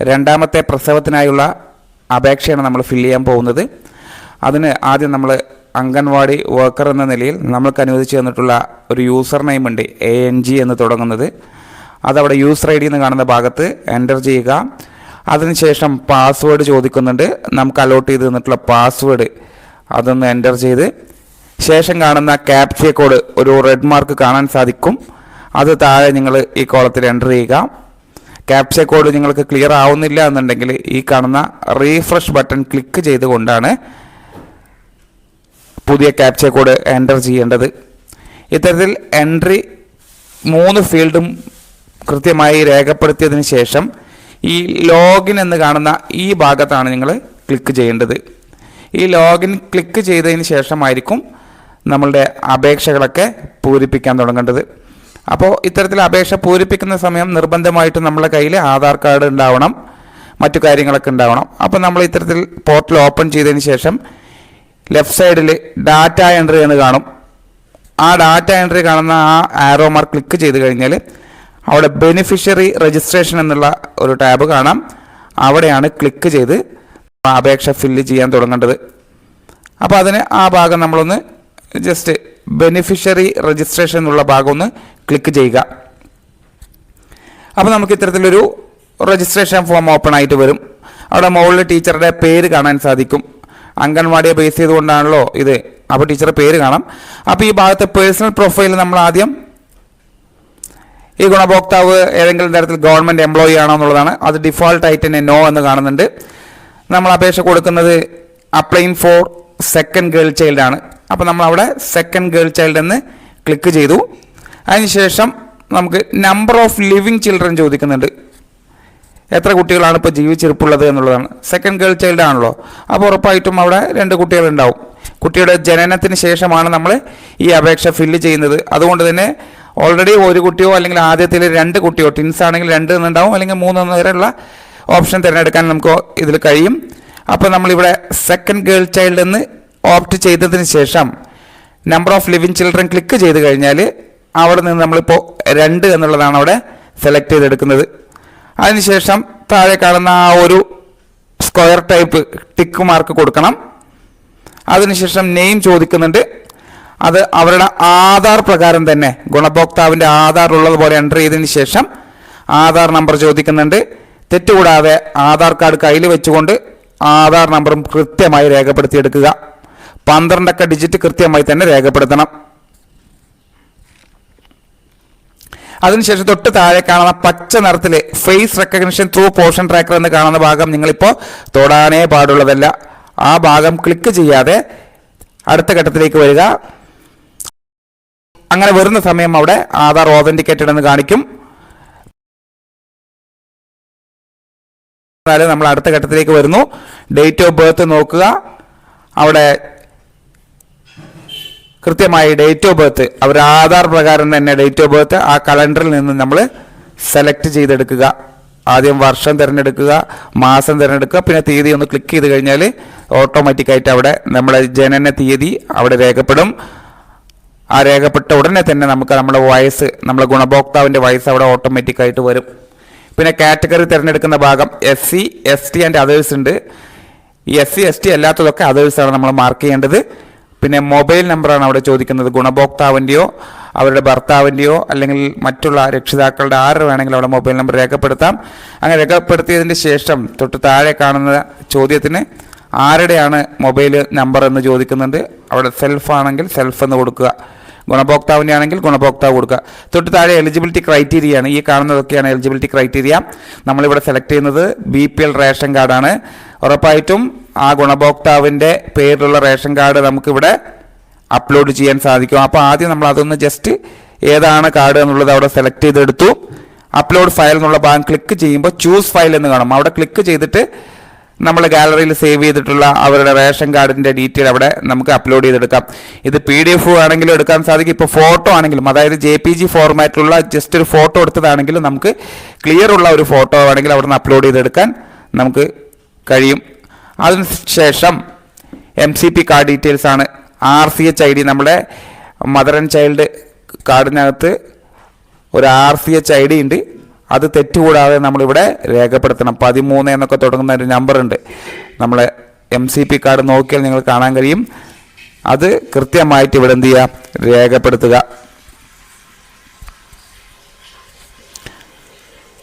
രണ്ടാമത്തെ പ്രസവത്തിനായുള്ള അപേക്ഷയാണ് നമ്മൾ ഫില്ല് ചെയ്യാൻ പോകുന്നത്. അതിന് ആദ്യം നമ്മൾ അംഗൻവാടി വർക്കർ എന്ന നിലയിൽ നമ്മൾക്ക് അനുവദിച്ച് തന്നിട്ടുള്ള ഒരു യൂസർ നെയിം ഉണ്ട്, ANG എന്ന് തുടങ്ങുന്നത്. അതവിടെ യൂസർ ID എന്ന് കാണുന്ന ഭാഗത്ത് എൻ്റർ ചെയ്യുക. അതിനുശേഷം പാസ്വേഡ് ചോദിക്കുന്നുണ്ട്. നമുക്ക് അലോട്ട് ചെയ്ത് തന്നിട്ടുള്ള പാസ്വേഡ് അതൊന്ന് എൻ്റർ ചെയ്ത് ശേഷം കാണുന്ന ക്യാപ്ച കോഡ് ഒരു റെഡ് മാർക്ക് കാണാൻ സാധിക്കും. അത് താഴെ നിങ്ങൾ ഈ കോളത്തിൽ എൻ്റർ ചെയ്യുക. ക്യാപ്ച കോഡ് നിങ്ങൾക്ക് ക്ലിയർ ആവുന്നില്ല എന്നുണ്ടെങ്കിൽ ഈ കാണുന്ന റീഫ്രഷ് ബട്ടൺ ക്ലിക്ക് ചെയ്തുകൊണ്ടാണ് പുതിയ ക്യാപ്ച കോഡ് എൻ്റർ ചെയ്യേണ്ടത്. ഇത്തരത്തിൽ എൻട്രി 3 ഫീൽഡും കൃത്യമായി രേഖപ്പെടുത്തിയതിന് ശേഷം ഈ ലോഗിൻ എന്ന് കാണുന്ന ഈ ഭാഗത്താണ് നിങ്ങൾ ക്ലിക്ക് ചെയ്യേണ്ടത്. ഈ ലോഗിൻ ക്ലിക്ക് ചെയ്തതിന് ശേഷമായിരിക്കും നമ്മളുടെ അപേക്ഷകളൊക്കെ പൂരിപ്പിക്കാൻ തുടങ്ങേണ്ടത്. അപ്പോൾ ഇത്തരത്തിൽ അപേക്ഷ പൂരിപ്പിക്കുന്ന സമയം നിർബന്ധമായിട്ടും നമ്മുടെ കയ്യിൽ ആധാർ കാർഡ് ഉണ്ടാവണം, മറ്റു കാര്യങ്ങളൊക്കെ ഉണ്ടാവണം. അപ്പോൾ നമ്മൾ ഇത്തരത്തിൽ പോർട്ടൽ ഓപ്പൺ ചെയ്തതിന് ശേഷം ലെഫ്റ്റ് സൈഡിൽ ഡാറ്റ എൻട്രി എന്ന് കാണും. ആ ഡാറ്റ എൻട്രി കാണുന്ന ആ ആരോ മാർക്ക് ക്ലിക്ക് ചെയ്ത് കഴിഞ്ഞാൽ അവിടെ ബെനിഫിഷ്യറി രജിസ്ട്രേഷൻ എന്നുള്ള ഒരു ടാബ് കാണാം. അവിടെയാണ് ക്ലിക്ക് ചെയ്ത് അപേക്ഷ ഫില്ല് ചെയ്യാൻ തുടങ്ങേണ്ടത്. അപ്പോൾ അതിന് ആ ഭാഗം നമ്മളൊന്ന് ജസ്റ്റ് ബെനിഫിഷ്യറി രജിസ്ട്രേഷൻ എന്നുള്ള ഭാഗം ഒന്ന് ക്ലിക്ക് ചെയ്യുക. അപ്പോൾ നമുക്ക് ഇത്തരത്തിലൊരു രജിസ്ട്രേഷൻ ഫോം ഓപ്പൺ ആയിട്ട് വരും. അവിടെ മുകളിൽ ടീച്ചറുടെ പേര് കാണാൻ സാധിക്കും. അംഗൻവാടിയെ ബേസ് ചെയ്തുകൊണ്ടാണല്ലോ ഇത്, അപ്പോൾ ടീച്ചറുടെ പേര് കാണാം. അപ്പോൾ ഈ ഭാഗത്തെ പേഴ്സണൽ പ്രൊഫൈൽ നമ്മൾ ആദ്യം ഈ ഗുണഭോക്താവ് ഏതെങ്കിലും തരത്തിൽ ഗവൺമെൻറ് എംപ്ലോയി ആണോ എന്നുള്ളതാണ്. അത് ഡിഫോൾട്ടായിട്ട് തന്നെ നോ എന്ന് കാണുന്നുണ്ട്. നമ്മൾ അപേക്ഷ കൊടുക്കുന്നത് applying four second girl child ആണ്. അപ്പോൾ നമ്മളവിടെ സെക്കൻഡ് ഗേൾ ചൈൽഡ് എന്ന് ക്ലിക്ക് ചെയ്തു. അതിനുശേഷം നമുക്ക് നമ്പർ ഓഫ് ലിവിങ് ചിൽഡ്രൻ ചോദിക്കുന്നുണ്ട്. എത്ര കുട്ടികളാണ് ഇപ്പോൾ ജീവിച്ചിരിപ്പുള്ളത് എന്നുള്ളതാണ്. സെക്കൻഡ് ഗേൾ ചൈൽഡ് ആണല്ലോ, അപ്പോൾ ഉറപ്പായിട്ടും അവിടെ 2 കുട്ടികളുണ്ടാവും. കുട്ടിയുടെ ജനനത്തിന് ശേഷമാണ് നമ്മൾ ഈ അപേക്ഷ ഫില്ല് ചെയ്യുന്നത്. അതുകൊണ്ട് തന്നെ ഓൾറെഡി 1 കുട്ടിയോ അല്ലെങ്കിൽ ആദ്യത്തിൽ 2 കുട്ടിയോ, ടിൻസ് ആണെങ്കിൽ 2 എന്നുണ്ടാവും, അല്ലെങ്കിൽ 3 വരെയുള്ള ഓപ്ഷൻ തിരഞ്ഞെടുക്കാൻ നമുക്ക് ഇതിൽ കഴിയും. അപ്പോൾ നമ്മളിവിടെ സെക്കൻഡ് ഗേൾ ചൈൽഡ് എന്ന് ഓപ്റ്റ് ചെയ്തതിന് ശേഷം number of living children click ചെയ്ത് കഴിഞ്ഞാൽ അവിടെ നിന്ന് നമ്മളിപ്പോൾ 2 എന്നുള്ളതാണ് അവിടെ സെലക്ട് ചെയ്തെടുക്കുന്നത്. അതിനുശേഷം താഴെ കാണുന്ന ആ ഒരു സ്ക്വയർ ടൈപ്പ് ടിക്ക് മാർക്ക് കൊടുക്കണം. അതിനുശേഷം നെയിം ചോദിക്കുന്നുണ്ട്. അത് അവരുടെ ആധാർ പ്രകാരം തന്നെ ഗുണഭോക്താവിൻ്റെ ആധാർ ഉള്ളതുപോലെ എൻ്റർ ചെയ്തതിന് ശേഷം ആധാർ നമ്പർ ചോദിക്കുന്നുണ്ട്. തെറ്റുകൂടാതെ ആധാർ കാർഡ് കയ്യിൽ വെച്ചുകൊണ്ട് ആധാർ നമ്പറും കൃത്യമായി രേഖപ്പെടുത്തിയെടുക്കുക. 12 അക്ക ഡിജിറ്റ് കൃത്യമായി തന്നെ രേഖപ്പെടുത്തണം. അതിനുശേഷം തൊട്ട് താഴെ കാണുന്ന പച്ച നിറത്തിൽ face recognition through portion tracker എന്ന് കാണുന്ന ഭാഗം നിങ്ങളിപ്പോൾ തൊടാനേ പാടുള്ളതല്ല. ആ ഭാഗം ക്ലിക്ക് ചെയ്യാതെ അടുത്ത ഘട്ടത്തിലേക്ക് വരിക. അങ്ങനെ വരുന്ന സമയം അവിടെ ആധാർ ഓതന്റിക്കേറ്റഡ് എന്ന് കാണിക്കും. നമ്മൾ അടുത്ത ഘട്ടത്തിലേക്ക് വരുന്നു. ഡേറ്റ് ഓഫ് ബർത്ത് നോക്കുക. അവിടെ കൃത്യമായി ഡേറ്റ് ഓഫ് ബർത്ത് അവർ ആധാർ പ്രകാരം തന്നെ ഡേറ്റ് ഓഫ് ബർത്ത് ആ കലണ്ടറിൽ നിന്ന് നമ്മൾ സെലക്ട് ചെയ്തെടുക്കുക. ആദ്യം വർഷം തിരഞ്ഞെടുക്കുക, മാസം തിരഞ്ഞെടുക്കുക, പിന്നെ തീയതി ഒന്ന് ക്ലിക്ക് ചെയ്ത് കഴിഞ്ഞാൽ ഓട്ടോമാറ്റിക്കായിട്ട് അവിടെ നമ്മുടെ ജനന തീയതി അവിടെ രേഖപ്പെടും. ആ രേഖപ്പെട്ട ഉടനെ തന്നെ നമുക്ക് നമ്മുടെ വയസ്സ്, നമ്മുടെ ഗുണഭോക്താവിൻ്റെ വയസ്സ് അവിടെ ഓട്ടോമാറ്റിക്കായിട്ട് വരും. പിന്നെ കാറ്റഗറി തിരഞ്ഞെടുക്കുന്ന ഭാഗം SC, ST ആൻഡ് അതേഴ്സ് ഉണ്ട്. ഈ SC, ST അല്ലാത്തതൊക്കെ അതേഴ്സാണ് നമ്മൾ മാർക്ക് ചെയ്യേണ്ടത്. പിന്നെ മൊബൈൽ നമ്പറാണ് അവിടെ ചോദിക്കുന്നത്. ഗുണഭോക്താവിൻ്റെയോ അവരുടെ ഭർത്താവിൻ്റെയോ അല്ലെങ്കിൽ മറ്റുള്ള രക്ഷിതാക്കളുടെ ആര് വേണമെങ്കിലും അവിടെ മൊബൈൽ നമ്പർ രേഖപ്പെടുത്താം. അങ്ങനെ രേഖപ്പെടുത്തിയതിന് ശേഷം തൊട്ട് താഴെ കാണുന്ന ചോദ്യത്തിന് ആരുടെയാണ് മൊബൈൽ നമ്പർ എന്ന് ചോദിക്കുന്നുണ്ട്. അവിടെ സെൽഫ് ആണെങ്കിൽ സെൽഫ് എന്ന് കൊടുക്കുക, ഗുണഭോക്താവിൻ്റെ ആണെങ്കിൽ ഗുണഭോക്താവ് കൊടുക്കുക. തൊട്ട് താഴെ എലിജിബിലിറ്റി ക്രൈറ്റീരിയയാണ്. ഈ കാണുന്നതൊക്കെയാണ് എലിജിബിലിറ്റി ക്രൈറ്റീരിയ. നമ്മളിവിടെ സെലക്ട് ചെയ്യുന്നത് BPL റേഷൻ കാർഡാണ്. ഉറപ്പായിട്ടും ആ ഗുണഭോക്താവിൻ്റെ പേരിലുള്ള റേഷൻ കാർഡ് നമുക്കിവിടെ അപ്ലോഡ് ചെയ്യാൻ സാധിക്കും. അപ്പോൾ ആദ്യം നമ്മൾ അതൊന്ന് ജസ്റ്റ് ഏതാണ് കാർഡ് എന്നുള്ളത് അവിടെ സെലക്ട് ചെയ്തെടുത്തു. അപ്ലോഡ് ഫയൽ എന്നുള്ള ഭാഗം ക്ലിക്ക് ചെയ്യുമ്പോൾ ചൂസ് ഫയൽ എന്ന് കാണും. അവിടെ ക്ലിക്ക് ചെയ്തിട്ട് നമ്മൾ ഗാലറിയിൽ സേവ് ചെയ്തിട്ടുള്ള അവരുടെ റേഷൻ കാർഡിൻ്റെ ഡീറ്റെയിൽ അവിടെ നമുക്ക് അപ്ലോഡ് ചെയ്തെടുക്കാം. ഇത് PDF ആണെങ്കിലും എടുക്കാൻ സാധിക്കും. ഇപ്പോൾ ഫോട്ടോ ആണെങ്കിലും, അതായത് JPG ഫോർമാറ്റിലുള്ള ജസ്റ്റ് ഒരു ഫോട്ടോ എടുത്തതാണെങ്കിലും നമുക്ക് ക്ലിയർ ഉള്ള ഒരു ഫോട്ടോ ആണെങ്കിൽ അവിടെ നിന്ന് അപ്ലോഡ് ചെയ്തെടുക്കാൻ നമുക്ക് കഴിയും. അതിനുശേഷം MCP കാർഡ് ഡീറ്റെയിൽസ് ആണ്. RCH ID, നമ്മുടെ മദർ ആൻഡ് ചൈൽഡ് കാർഡിനകത്ത് ഒരു RCH ID ഉണ്ട്. അത് തെറ്റുകൂടാതെ നമ്മളിവിടെ രേഖപ്പെടുത്തണം. 13 എന്നൊക്കെ തുടങ്ങുന്ന ഒരു നമ്പറുണ്ട്. നമ്മളെ MCP കാർഡ് നോക്കിയാൽ നിങ്ങൾ കാണാൻ കഴിയും. അത് കൃത്യമായിട്ട് ഇവിടെ എന്ത് ചെയ്യുക, രേഖപ്പെടുത്തുക.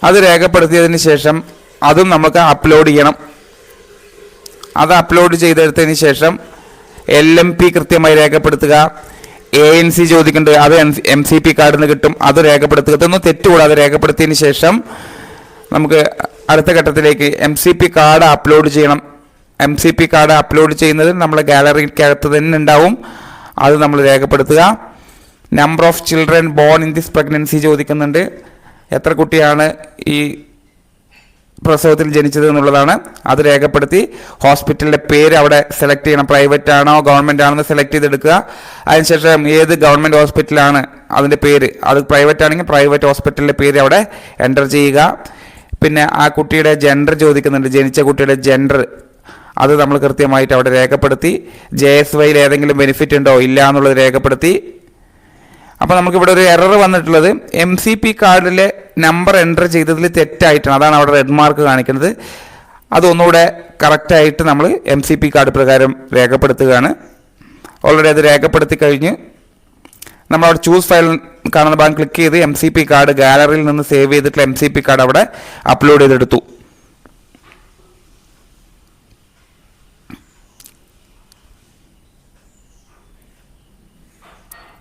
അത് രേഖപ്പെടുത്തിയതിന് ശേഷം അതും നമുക്ക് അപ്ലോഡ് ചെയ്യണം. അത് അപ്ലോഡ് ചെയ്തെടുത്തതിന് ശേഷം LMP കൃത്യമായി രേഖപ്പെടുത്തുക. ANC ചോദിക്കുന്നുണ്ട്, അത് MCP കാർഡിൽ നിന്ന് കിട്ടും, അത് രേഖപ്പെടുത്തുക. ഇതൊന്നും തെറ്റുകൂടാതെ രേഖപ്പെടുത്തിയതിന് ശേഷം നമുക്ക് അടുത്ത ഘട്ടത്തിലേക്ക് MCP കാർഡ് അപ്ലോഡ് ചെയ്യണം. MCP കാർഡ് അപ്ലോഡ് ചെയ്യുന്നത് നമ്മളെ ഗാലറിക്കകത്ത് തന്നെ ഉണ്ടാവും. അത് നമ്മൾ രേഖപ്പെടുത്തുക. Number of children born in this pregnancy ചോദിക്കുന്നുണ്ട്. എത്ര കുട്ടിയാണ് ഈ പ്രസവത്തിൽ ജനിച്ചത് എന്നുള്ളതാണ്. അത് രേഖപ്പെടുത്തി ഹോസ്പിറ്റലിൻ്റെ പേര് അവിടെ സെലക്ട് ചെയ്യണം. പ്രൈവറ്റ് ആണോ ഗവൺമെൻറ് ആണോ എന്ന് സെലക്ട് ചെയ്തെടുക്കുക. അതിനുശേഷം ഏത് ഗവൺമെൻറ് ഹോസ്പിറ്റലാണ് അതിൻ്റെ പേര്, അത് പ്രൈവറ്റ് ആണെങ്കിൽ പ്രൈവറ്റ് ഹോസ്പിറ്റലിൻ്റെ പേര് അവിടെ എൻ്റർ ചെയ്യുക. പിന്നെ ആ കുട്ടിയുടെ ജെൻഡർ ചോദിക്കുന്നുണ്ട്, ജനിച്ച കുട്ടിയുടെ ജെൻഡർ അത് നമ്മൾ കൃത്യമായിട്ട് അവിടെ രേഖപ്പെടുത്തി. JSYയിൽ ഏതെങ്കിലും ബെനിഫിറ്റ് ഉണ്ടോ ഇല്ല എന്നുള്ളത് രേഖപ്പെടുത്തി. അപ്പോൾ നമുക്കിവിടെ ഒരു എറർ വന്നിട്ടുള്ളത് MCP കാർഡിലെ നമ്പർ എൻ്റർ ചെയ്തതിൽ തെറ്റായിട്ടാണ്. അതാണ് അവിടെ റെഡ് മാർക്ക് കാണിക്കുന്നത്. അതൊന്നുകൂടെ കറക്റ്റായിട്ട് നമ്മൾ MCP കാർഡ് പ്രകാരം രേഖപ്പെടുത്തുകയാണ്. ഓൾറെഡി അത് രേഖപ്പെടുത്തി കഴിഞ്ഞ് നമ്മളവിടെ ചൂസ് ഫയൽ കാണുന്ന ഭാഗം ക്ലിക്ക് ചെയ്ത് MCP കാർഡ് ഗാലറിയിൽ നിന്ന് സേവ് ചെയ്തിട്ടുള്ള MCP കാർഡ് അവിടെ അപ്ലോഡ് ചെയ്തെടുത്തു.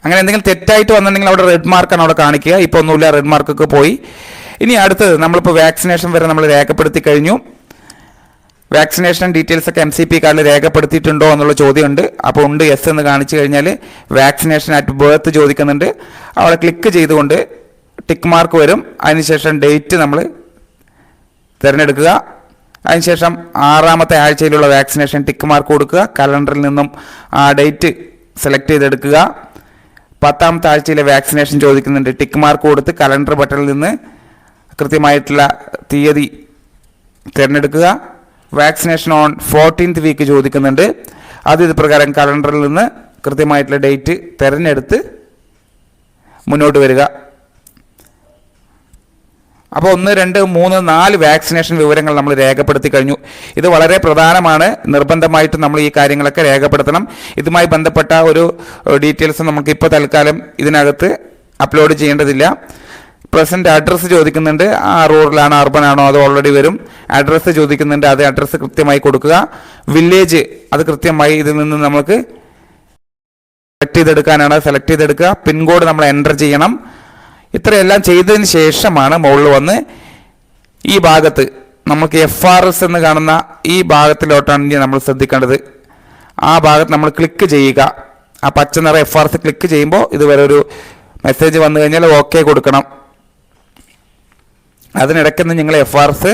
അങ്ങനെ എന്തെങ്കിലും തെറ്റായിട്ട് വന്നിട്ടുണ്ടെങ്കിൽ അവിടെ റെഡ് മാർക്കാണ് അവിടെ കാണിക്കുക. ഇപ്പോൾ ഒന്നുമില്ല, റെഡ് മാർക്കൊക്കെ പോയി. ഇനി അടുത്തത് നമ്മളിപ്പോൾ വാക്സിനേഷൻ വരെ നമ്മൾ രേഖപ്പെടുത്തി കഴിഞ്ഞു. വാക്സിനേഷൻ ഡീറ്റെയിൽസ് ഒക്കെ MCP കാർഡിൽ രേഖപ്പെടുത്തിയിട്ടുണ്ടോ എന്നുള്ള ചോദ്യമുണ്ട്. അപ്പോൾ ഉണ്ട്, യെസ് എന്ന് കാണിച്ചു കഴിഞ്ഞാൽ വാക്സിനേഷൻ അറ്റ് ബർത്ത് ചോദിക്കുന്നുണ്ട്. അവിടെ ക്ലിക്ക് ചെയ്തുകൊണ്ട് ടിക്ക് മാർക്ക് വരും. അതിനുശേഷം ഡേറ്റ് നമ്മൾ തിരഞ്ഞെടുക്കുക. അതിനുശേഷം 6ാമത്തെ ആഴ്ചയിലുള്ള വാക്സിനേഷൻ ടിക്ക് മാർക്ക് കൊടുക്കുക. കലണ്ടറിൽ നിന്നും ആ ഡേറ്റ് സെലക്ട് ചെയ്തെടുക്കുക. 10ാമത്തെ ആഴ്ചയിലെ വാക്സിനേഷൻ ചോദിക്കുന്നുണ്ട്. ടിക്ക് മാർക്ക് കൊടുത്ത് കലണ്ടർ ബട്ടണിൽ നിന്ന് കൃത്യമായിട്ടുള്ള തീയതി തിരഞ്ഞെടുക്കുക. വാക്സിനേഷൻ ഓൺ 14th വീക്ക് ചോദിക്കുന്നുണ്ട്. അത് ഇത് പ്രകാരം കലണ്ടറിൽ നിന്ന് കൃത്യമായിട്ടുള്ള ഡേറ്റ് തിരഞ്ഞെടുത്ത് മുന്നോട്ട് വരിക. അപ്പോൾ 1, 2, 3, 4 വാക്സിനേഷൻ വിവരങ്ങൾ നമ്മൾ രേഖപ്പെടുത്തി കഴിഞ്ഞു. ഇത് വളരെ പ്രധാനമാണ്. നിർബന്ധമായിട്ടും നമ്മൾ ഈ കാര്യങ്ങളൊക്കെ രേഖപ്പെടുത്തണം. ഇതുമായി ബന്ധപ്പെട്ട ഒരു ഡീറ്റെയിൽസ് നമുക്ക് ഇപ്പോൾ തൽക്കാലം ഇതിനകത്ത് അപ്ലോഡ് ചെയ്യേണ്ടതില്ല. പ്രസൻറ്റ് അഡ്രസ്സ് ചോദിക്കുന്നുണ്ട്. റൂറലാണോ അർബൻ ആണോ അത് ഓൾറെഡി വരും. അഡ്രസ്സ് ചോദിക്കുന്നുണ്ട്, അത് അഡ്രസ്സ് കൃത്യമായി കൊടുക്കുക. വില്ലേജ് അത് കൃത്യമായി ഇതിൽ നിന്ന് നമുക്ക് സെലക്ട് ചെയ്തെടുക്കാനാണ്, സെലക്ട് ചെയ്തെടുക്കുക. പിൻകോഡ് നമ്മൾ എൻ്റർ ചെയ്യണം. ഇത്രയെല്ലാം ചെയ്തതിന് ശേഷമാണ് മുകളിൽ വന്ന് ഈ ഭാഗത്ത് നമുക്ക് FRS എന്ന് കാണുന്ന ഈ ഭാഗത്തിലോട്ടാണ് ഇനി നമ്മൾ ശ്രദ്ധിക്കേണ്ടത്. ആ ഭാഗത്ത് നമ്മൾ ക്ലിക്ക് ചെയ്യുക. ആ പച്ച നിറ FRS ക്ലിക്ക് ചെയ്യുമ്പോൾ ഇതുവരെ ഒരു മെസ്സേജ് വന്നു കഴിഞ്ഞാൽ ഓക്കെ കൊടുക്കണം. അതിനിടയ്ക്കൊന്നും നിങ്ങൾ FRS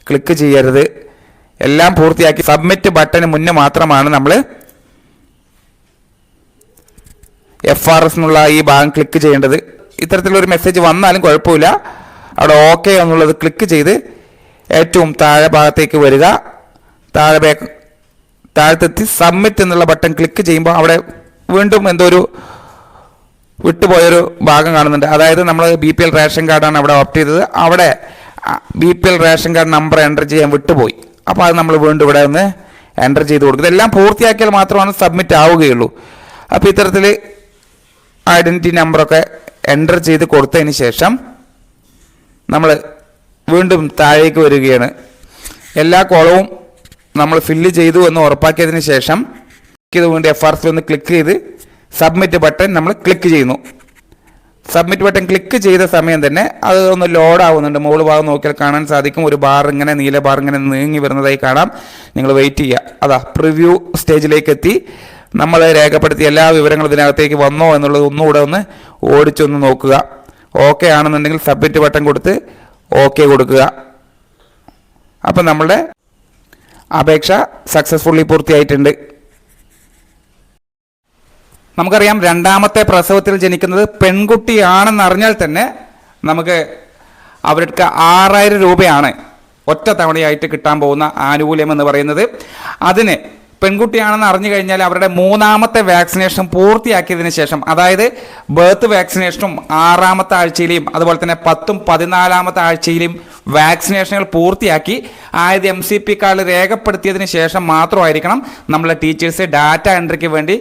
ക്ലിക്ക് ചെയ്യരുത്. എല്ലാം പൂർത്തിയാക്കി സബ്മിറ്റ് ബട്ടന് മുന്നേ മാത്രമാണ് നമ്മൾ FRS എന്നുള്ള ഈ ഭാഗം ക്ലിക്ക് ചെയ്യേണ്ടത്. ഇത്തരത്തിലൊരു മെസ്സേജ് വന്നാലും കുഴപ്പമില്ല. അവിടെ ഓക്കെ എന്നുള്ളത് ക്ലിക്ക് ചെയ്ത് ഏറ്റവും താഴെ ഭാഗത്തേക്ക് വരിക. താഴത്തെത്തി സബ്മിറ്റ് എന്നുള്ള ബട്ടൺ ക്ലിക്ക് ചെയ്യുമ്പോൾ അവിടെ വീണ്ടും എന്തോ ഒരു വിട്ടുപോയൊരു ഭാഗം കാണുന്നുണ്ട്. അതായത് നമ്മൾ BPL റേഷൻ കാർഡാണ് അവിടെ ഓപ്റ്റ് ചെയ്തത്. അവിടെ BPL ration card number enter ചെയ്യാൻ വിട്ടുപോയി. അപ്പോൾ അത് നമ്മൾ വീണ്ടും ഇവിടെ ഒന്ന് എൻ്റർ ചെയ്ത് കൊടുക്കും. ഇതെല്ലാം പൂർത്തിയാക്കിയാൽ മാത്രമാണ് സബ്മിറ്റ് ആവുകയുള്ളൂ. അപ്പോൾ ഇത്തരത്തിൽ ഐഡൻറ്റിറ്റി നമ്പറൊക്കെ എൻ്റർ ചെയ്ത് കൊടുത്തതിന് ശേഷം നമ്മൾ വീണ്ടും താഴേക്ക് വരികയാണ്. എല്ലാ കോളവും നമ്മൾ ഫില്ല് ചെയ്തു എന്ന് ഉറപ്പാക്കിയതിന് ശേഷം ഇത് വീണ്ടും FRS ഒന്ന് ക്ലിക്ക് ചെയ്ത് സബ്മിറ്റ് ബട്ടൺ നമ്മൾ ക്ലിക്ക് ചെയ്യുന്നു. സബ്മിറ്റ് ബട്ടൺ ക്ലിക്ക് ചെയ്ത സമയം തന്നെ അത് ഒന്ന് ലോഡ് ആവുന്നുണ്ട്. മുകളിൽ ഭാഗം നോക്കിയാൽ കാണാൻ സാധിക്കും. ഒരു ബാർ ഇങ്ങനെ നീല ബാർ ഇങ്ങനെ നീങ്ങി വരുന്നതായി കാണാം. നിങ്ങൾ വെയിറ്റ് ചെയ്യുക. അതാ പ്രിവ്യൂ സ്റ്റേജിലേക്ക് എത്തി. നമ്മൾ രേഖപ്പെടുത്തിയ എല്ലാ വിവരങ്ങളും ഇതിനകത്തേക്ക് വന്നോ എന്നുള്ളത് ഒന്നുകൂടെ ഒന്ന് ഓടിച്ചൊന്ന് നോക്കുക. ഓക്കെ ആണെന്നുണ്ടെങ്കിൽ സബ്മിറ്റ് ബട്ടൺ കൊടുത്ത് ഓക്കെ കൊടുക്കുക. അപ്പം നമ്മളുടെ അപേക്ഷ സക്സസ്ഫുള്ളി പൂർത്തിയായിട്ടുണ്ട്. നമുക്കറിയാം 2ാമത്തെ പ്രസവത്തിൽ ജനിക്കുന്നത് പെൺകുട്ടിയാണെന്ന് അറിഞ്ഞാൽ തന്നെ നമുക്ക് അവർക്ക് 6000 രൂപയാണ് ഒറ്റ തവണയായിട്ട് കിട്ടാൻ പോകുന്ന ആനുകൂല്യം എന്ന് പറയുന്നത്. അതിന് പെൺകുട്ടിയാണെന്ന് അറിഞ്ഞു കഴിഞ്ഞാൽ അവരുടെ 3ാമത്തെ വാക്സിനേഷൻ പൂർത്തിയാക്കിയതിന് ശേഷം, അതായത് ബർത്ത് വാക്സിനേഷനും 6ാമത്തെ ആഴ്ചയിലെയും അതുപോലെ തന്നെ 10ഉം 14ാമത്തെ ആഴ്ചയിലെയും വാക്സിനേഷനുകൾ പൂർത്തിയാക്കി ആയത് MCP കാർഡിൽ രേഖപ്പെടുത്തിയതിന് ശേഷം മാത്രമായിരിക്കണം നമ്മളെ ടീച്ചേഴ്സ് ഡാറ്റ എൻട്രിക്ക് വേണ്ടി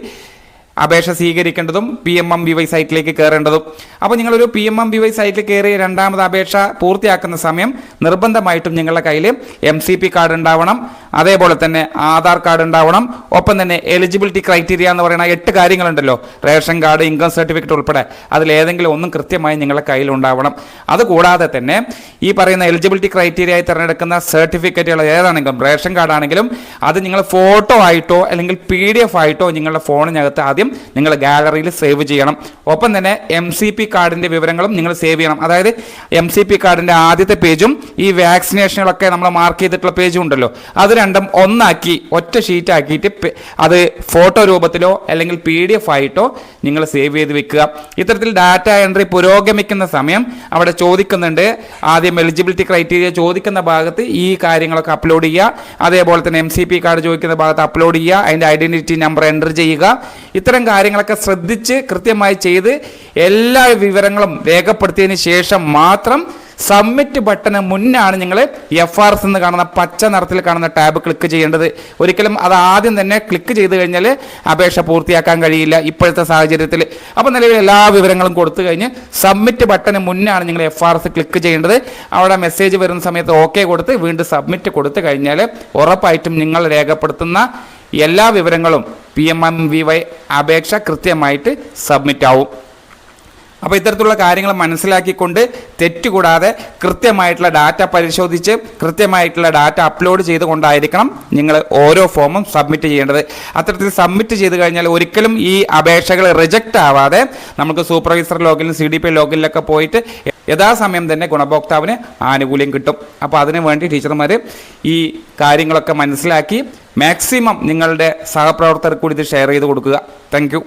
അപേക്ഷ സ്വീകരിക്കേണ്ടതും PMMVY സൈറ്റിലേക്ക് കയറേണ്ടതും. അപ്പോൾ നിങ്ങളൊരു PMMVY സൈറ്റിൽ കയറി 2ാമത് അപേക്ഷ പൂർത്തിയാക്കുന്ന സമയം നിർബന്ധമായിട്ടും നിങ്ങളുടെ കയ്യിൽ MCP കാർഡ് ഉണ്ടാവണം, അതേപോലെ തന്നെ ആധാർ കാർഡ് ഉണ്ടാവണം, ഒപ്പം തന്നെ എലിജിബിലിറ്റി ക്രൈറ്റീരിയ എന്ന് പറയുന്ന 8 കാര്യങ്ങളുണ്ടല്ലോ, റേഷൻ കാർഡ്, ഇൻകം സർട്ടിഫിക്കറ്റ് ഉൾപ്പെടെ, അതിലേതെങ്കിലും ഒന്നും കൃത്യമായി നിങ്ങളുടെ കയ്യിൽ ഉണ്ടാവണം. അതുകൂടാതെ തന്നെ ഈ പറയുന്ന എലിജിബിലിറ്റി ക്രൈറ്റീരിയ ആയി തിരഞ്ഞെടുക്കുന്ന സർട്ടിഫിക്കറ്റുകൾ ഏതാണെങ്കിലും, റേഷൻ കാർഡ് ആണെങ്കിലും അത് നിങ്ങൾ ഫോട്ടോ ആയിട്ടോ അല്ലെങ്കിൽ PDF ആയിട്ടോ നിങ്ങളുടെ ഫോണിനകത്ത് ആദ്യം നിങ്ങൾ ഗാലറിയിൽ സേവ് ചെയ്യണം. ഒപ്പം തന്നെ MCP കാർഡിന്റെ വിവരങ്ങളും നിങ്ങൾ സേവ് ചെയ്യണം. അതായത് MCP കാർഡിന്റെ ആദ്യത്തെ പേജും ഈ വാക്സിനേഷനുകളൊക്കെ നമ്മൾ മാർക്ക് ചെയ്തിട്ടുള്ള പേജും ഉണ്ടല്ലോ, അത് രണ്ടും ഒന്നാക്കി ഒറ്റ ഷീറ്റ് ആക്കിയിട്ട് അത് ഫോട്ടോ രൂപത്തിലോ അല്ലെങ്കിൽ PDF ആയിട്ടോ നിങ്ങൾ സേവ് ചെയ്ത് വെക്കുക. ഇത്തരത്തിൽ ഡാറ്റ എൻട്രി പുരോഗമിക്കുന്ന സമയം അവിടെ ചോദിക്കുന്നുണ്ട്, ആദ്യം എലിജിബിലിറ്റി ക്രൈറ്റീരിയ ചോദിക്കുന്ന ഭാഗത്ത് ഈ കാര്യങ്ങളൊക്കെ അപ്ലോഡ് ചെയ്യുക, അതേപോലെ തന്നെ MCP കാർഡ് ചോദിക്കുന്ന ഭാഗത്ത് അപ്ലോഡ് ചെയ്യുക, അതിൻ്റെ ഐഡന്റിറ്റി നമ്പർ എൻ്റർ ചെയ്യുക. ഇത്തരം കാര്യങ്ങളൊക്കെ ശ്രദ്ധിച്ച് കൃത്യമായി ചെയ്ത് എല്ലാ വിവരങ്ങളും രേഖപ്പെടുത്തിയതിന് ശേഷം മാത്രം സബ്മിറ്റ് ബട്ടന് മുന്നാണ് നിങ്ങൾ FRS എന്ന് കാണുന്ന പച്ച നിറത്തിൽ കാണുന്ന ടാബ് ക്ലിക്ക് ചെയ്യേണ്ടത്. ഒരിക്കലും അത് ആദ്യം തന്നെ ക്ലിക്ക് ചെയ്ത് കഴിഞ്ഞാൽ അപേക്ഷ പൂർത്തിയാക്കാൻ കഴിയില്ല ഇപ്പോഴത്തെ സാഹചര്യത്തിൽ. അപ്പോൾ നിലവിൽ എല്ലാ വിവരങ്ങളും കൊടുത്തു കഴിഞ്ഞ് സബ്മിറ്റ് ബട്ടന് മുന്നാണ് നിങ്ങൾ FRS ക്ലിക്ക് ചെയ്യേണ്ടത്. അവിടെ മെസ്സേജ് വരുന്ന സമയത്ത് OK കൊടുത്ത് വീണ്ടും സബ്മിറ്റ് കൊടുത്തു കഴിഞ്ഞാൽ ഉറപ്പായിട്ടും നിങ്ങൾ രേഖപ്പെടുത്തുന്ന എല്ലാ വിവരങ്ങളും PMMVY അപേക്ഷ കൃത്യമായിട്ട് സബ്മിറ്റ് ആവും. അപ്പോൾ ഇത്തരത്തിലുള്ള കാര്യങ്ങൾ മനസ്സിലാക്കിക്കൊണ്ട് തെറ്റുകൂടാതെ കൃത്യമായിട്ടുള്ള ഡാറ്റ പരിശോധിച്ച് കൃത്യമായിട്ടുള്ള ഡാറ്റ അപ്ലോഡ് ചെയ്തുകൊണ്ടായിരിക്കണം നിങ്ങൾ ഓരോ ഫോമും സബ്മിറ്റ് ചെയ്യേണ്ടത്. അത്തരത്തിൽ സബ്മിറ്റ് ചെയ്ത് കഴിഞ്ഞാൽ ഒരിക്കലും ഈ അപേക്ഷകൾ റിജക്റ്റ് ആവാതെ നമുക്ക് സൂപ്പർവൈസർ ലോഗിനിൽ CDP ലോഗിനിലൊക്കെ പോയിട്ട് യഥാസമയം തന്നെ ഗുണഭോക്താവിന് ആനുകൂല്യം കിട്ടും. അപ്പോൾ അതിനു വേണ്ടി ടീച്ചർമാർ ഈ കാര്യങ്ങളൊക്കെ മനസ്സിലാക്കി മാക്സിമം നിങ്ങളുടെ സഹപ്രവർത്തകർക്ക് കൂടി ഇത് ഷെയർ ചെയ്ത് കൊടുക്കുക. താങ്ക്